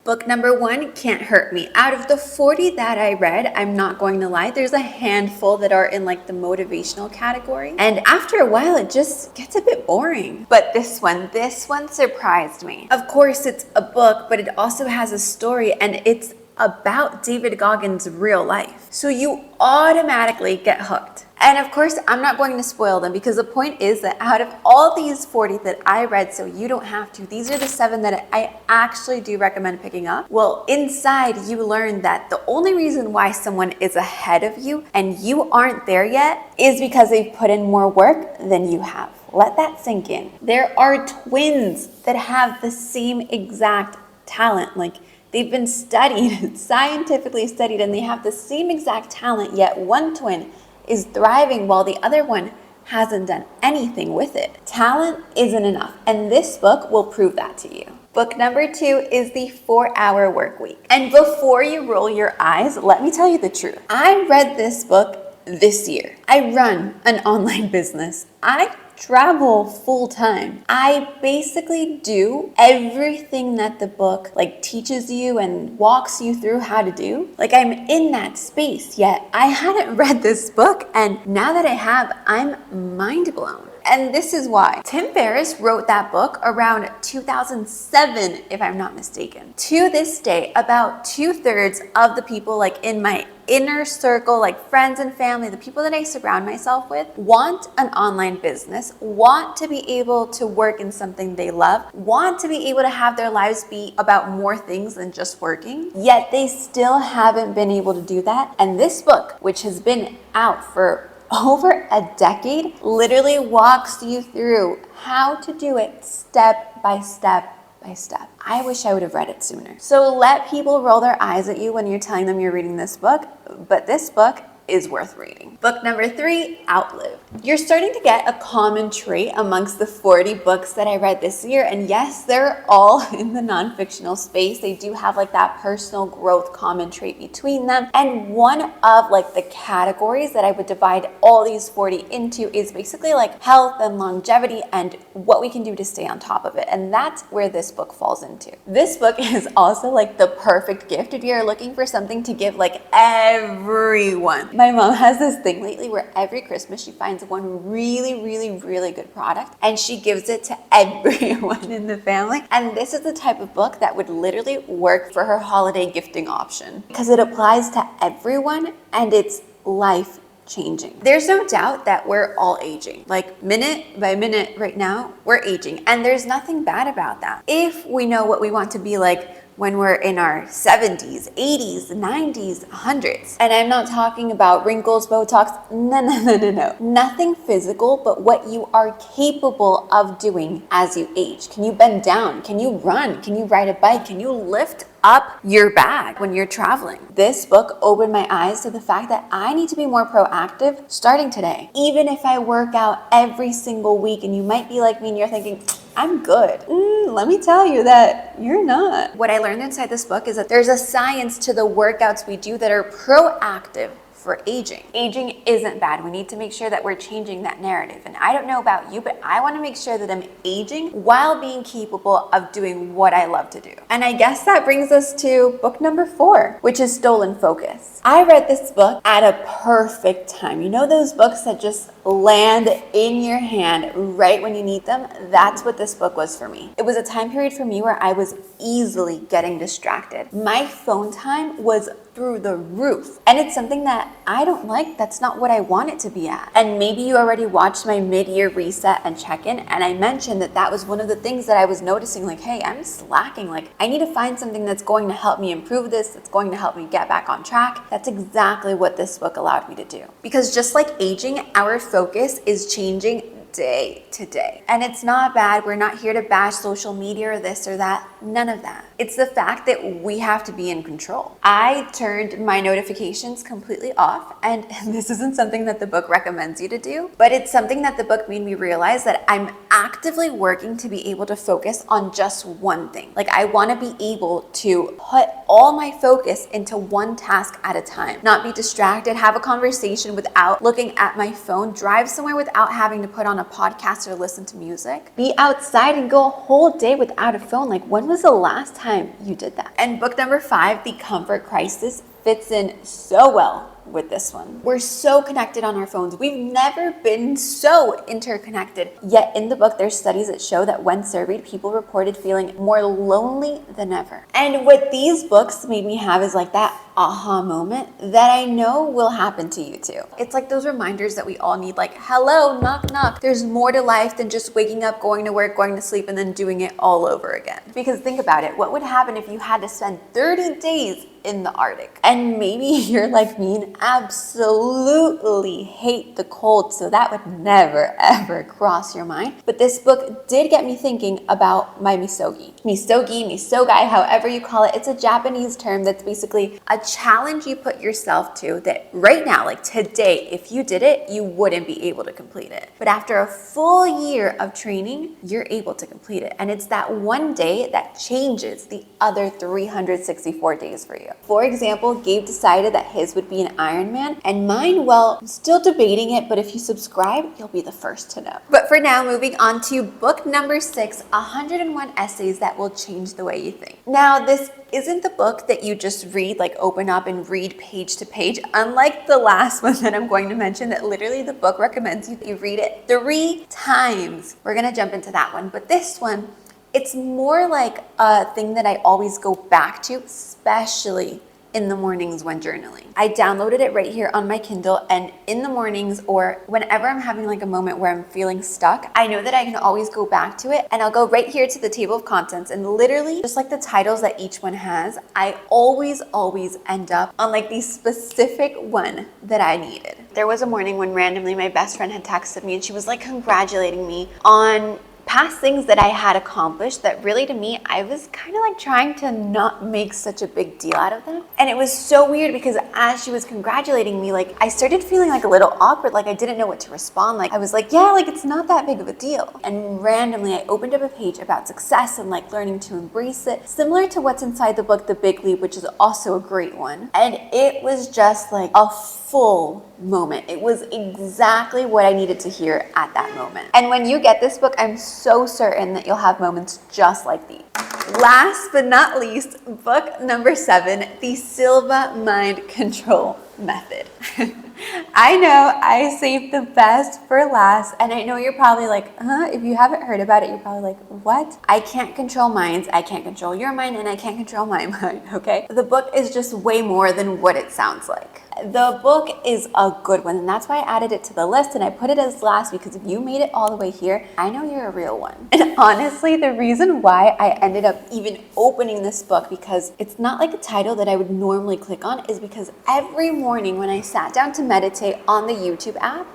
Book number 1, Can't Hurt Me. Out of the 40 that I read, I'm not going to lie, there's a handful that are in like the motivational category. And after a while, it just gets a bit boring. But this one surprised me. Of course, it's a book, but it also has a story, and it's about David Goggins' real life. So you automatically get hooked. And of course, I'm not going to spoil them, because the point is that out of all these 40 that I read, so you don't have to, these are the 7 that I actually do recommend picking up. Well, inside you learn that the only reason why someone is ahead of you and you aren't there yet is because they've put in more work than you have. Let that sink in. There are twins that have the same exact talent. Like, they've been studied, scientifically studied, and they have the same exact talent, yet one twin is thriving while the other one hasn't done anything with it. Talent isn't enough, and this book will prove that to you. Book number 2 is The 4-Hour Workweek. And before you roll your eyes, let me tell you the truth. I read this book this year. I run an online business. I travel full time. I basically do everything that the book like teaches you and walks you through how to do. Like, I'm in that space, yet I hadn't read this book, and now that I have, I'm mind blown. And this is why. Tim Ferriss wrote that book around 2007, if I'm not mistaken. To this day, about 2/3 of the people like in my inner circle, like friends and family, the people that I surround myself with, want an online business, want to be able to work in something they love, want to be able to have their lives be about more things than just working, yet they still haven't been able to do that. And this book, which has been out for over a decade, literally walks you through how to do it step by step by step. I wish I would have read it sooner. So let people roll their eyes at you when you're telling them you're reading this book, but this book is worth reading. Book number 3, Outlive. You're starting to get a common trait amongst the 40 books that I read this year, and yes, they're all in the non-fictional space. They do have like that personal growth common trait between them, and one of like the categories that I would divide all these 40 into is basically like health and longevity and what we can do to stay on top of it, and that's where this book falls into. This book is also like the perfect gift if you're looking for something to give like everyone. My mom has this thing lately where every Christmas she finds one really good product and she gives it to everyone in the family. And this is the type of book that would literally work for her holiday gifting option because it applies to everyone and it's life changing. There's no doubt that we're all aging. Like minute by minute right now, we're aging. And there's nothing bad about that. If we know what we want to be like when we're in our 70s, 80s, 90s, 100s. And I'm not talking about wrinkles, Botox, no. Nothing physical, but what you are capable of doing as you age. Can you bend down? Can you run? Can you ride a bike? Can you lift up your bag when you're traveling? This book opened my eyes to the fact that I need to be more proactive starting today. Even if I work out every single week, and you might be like me and you're thinking, I'm good. Let me tell you that you're not. What I learned inside this book is that there's a science to the workouts we do that are proactive for aging. Aging isn't bad. We need to make sure that we're changing that narrative. And I don't know about you, but I want to make sure that I'm aging while being capable of doing what I love to do. And I guess that brings us to book number 4, which is Stolen Focus. I read this book at a perfect time. You know those books that just land in your hand right when you need them? That's what this book was for me. It was a time period for me where I was easily getting distracted. My phone time was through the roof. And it's something that I don't like. That's not what I want it to be at. And maybe you already watched my mid-year reset and check-in, and I mentioned that that was one of the things that I was noticing, like, hey, I'm slacking. Like, I need to find something that's going to help me improve this, that's going to help me get back on track. That's exactly what this book allowed me to do. Because just like aging, our focus is changing day to day. And it's not bad. We're not here to bash social media or this or that. None of that. It's the fact that we have to be in control. I turned my notifications completely off, and this isn't something that the book recommends you to do, but it's something that the book made me realize that I'm actively working to be able to focus on just one thing. Like, I want to be able to put all my focus into one task at a time, not be distracted, have a conversation without looking at my phone, drive somewhere without having to put on a podcast or listen to music, be outside and go a whole day without a phone. Like, when was the last time you did that? And book number 5, The Comfort Crisis, fits in so well with this one. We're so connected on our phones. We've never been so interconnected. Yet in the book, there's studies that show that when surveyed, people reported feeling more lonely than ever. And what these books made me have is like that aha moment that I know will happen to you too. It's like those reminders that we all need, like, hello, knock, knock. There's more to life than just waking up, going to work, going to sleep, and then doing it all over again. Because think about it. What would happen if you had to spend 30 days in the Arctic? And maybe you're like me and absolutely hate the cold, so that would never ever cross your mind. But this book did get me thinking about my misogi. Misogai, however you call it. It's a Japanese term that's basically a challenge you put yourself to that right now, like today, if you did it, you wouldn't be able to complete it. But after a full year of training, you're able to complete it. And it's that one day that changes the other 364 days for you. For example, Gabe decided that his would be an Ironman, and mine, well, I'm still debating it, but if you subscribe, you'll be the first to know. But for now, moving on to book number 6, 101 Essays That Will Change the Way You Think. Now, this isn't the book that you just read, like open up and read page to page, unlike the last one that I'm going to mention that literally the book recommends you read it 3 times. We're gonna jump into that one, but this one, it's more like a thing that I always go back to, especially in the mornings when journaling. I downloaded it right here on my Kindle, and in the mornings or whenever I'm having like a moment where I'm feeling stuck, I know that I can always go back to it, and I'll go right here to the table of contents, and literally just like the titles that each one has, I always end up on like the specific one that I needed. There was a morning when randomly my best friend had texted me and she was like congratulating me on past things that I had accomplished that really to me, I was kind of like trying to not make such a big deal out of them. And it was so weird because as she was congratulating me, like I started feeling like a little awkward, like I didn't know what to respond. Like I was like, yeah, like it's not that big of a deal. And randomly I opened up a page about success and like learning to embrace it, similar to what's inside the book, The Big Leap, which is also a great one. And it was just like a full moment. It was exactly what I needed to hear at that moment. And when you get this book, I'm so certain that you'll have moments just like these. Last but not least, book number 7, The Silva Mind Control Method. I know I saved the best for last, and I know you're probably like, if you haven't heard about it, you're probably like, what? I can't control minds, I can't control your mind, and I can't control my mind, okay? The book is just way more than what it sounds like. The book is a good one, and that's why I added it to the list, and I put it as last because if you made it all the way here, I know you're a real one. And honestly, the reason why I ended up even opening this book, because it's not like a title that I would normally click on, is because every morning when I sat down to meditate on the YouTube app,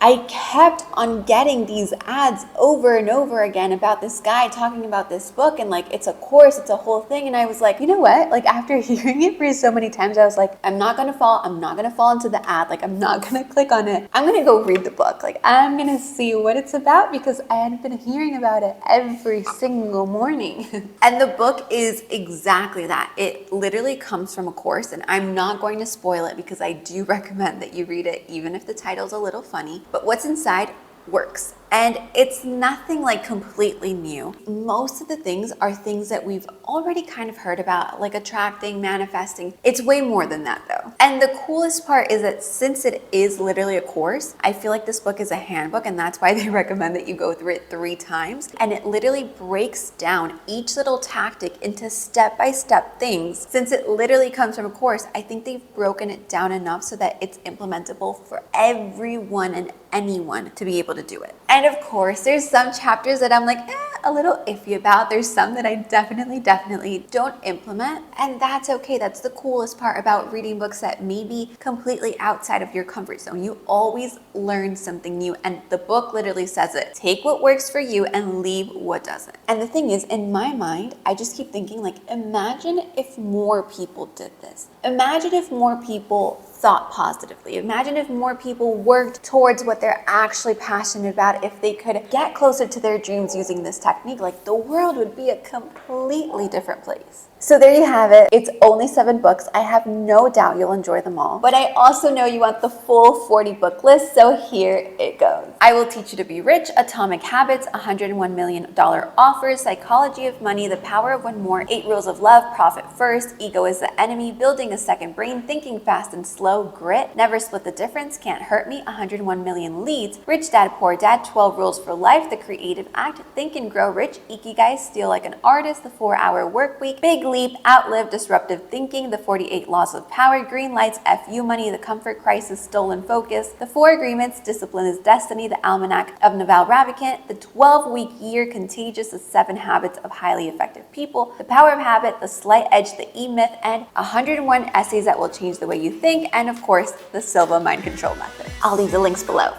I kept on getting these ads over and over again about this guy talking about this book, and like it's a course, it's a whole thing. And I was like, you know what? Like after hearing it for so many times, I was like, I'm not gonna fall into the ad. Like I'm not gonna click on it. I'm gonna go read the book. Like I'm gonna see what it's about because I had been hearing about it every single morning. And the book is exactly that. It literally comes from a course, and I'm not going to spoil it because I do recommend that you read it, even if the title's a little funny. But what's inside works. And it's nothing like completely new. Most of the things are things that we've already kind of heard about, like attracting, manifesting. It's way more than that though. And the coolest part is that since it is literally a course, I feel like this book is a handbook, and that's why they recommend that you go through it 3 times. And it literally breaks down each little tactic into step-by-step things. Since it literally comes from a course, I think they've broken it down enough so that it's implementable for everyone and anyone to be able to do it. And of course, there's some chapters that I'm like, a little iffy about. There's some that I definitely don't implement, and that's okay. That's the coolest part about reading books that may be completely outside of your comfort zone. You always learn something new, and the book literally says it. Take what works for you and leave what doesn't. And the thing is, in my mind, I just keep thinking like, imagine if more people did this. Imagine if more people thought positively. Imagine if more people worked towards what they're actually passionate about, if they could get closer to their dreams using this technique, like the world would be a completely different place. So there you have it. It's only 7 books. I have no doubt you'll enjoy them all. But I also know you want the full 40 book list, so here it goes. I Will Teach You to Be Rich, Atomic Habits, $101 million Offers, Psychology of Money, The Power of One More, 8 Rules of Love, Profit First, Ego is the Enemy, Building a Second Brain, Thinking Fast and Slow, Grit, Never Split the Difference, Can't Hurt Me, 101 Million Leads, Rich Dad Poor Dad, 12 Rules for Life, The Creative Act, Think and Grow Rich, Ikigai, Steal Like an Artist, The 4-Hour Work Week, Big Leap, Outlive Disruptive Thinking, The 48 Laws of Power, Green Lights, FU Money, The Comfort Crisis, Stolen Focus, The 4 Agreements, Discipline is Destiny, The Almanac of Naval Ravikant, The 12-Week Year, Contagious, The 7 Habits of Highly Effective People, The Power of Habit, The Slight Edge, The E-Myth, and 101 Essays That Will Change the Way You Think, and of course, The Silva Mind Control Method. I'll leave the links below.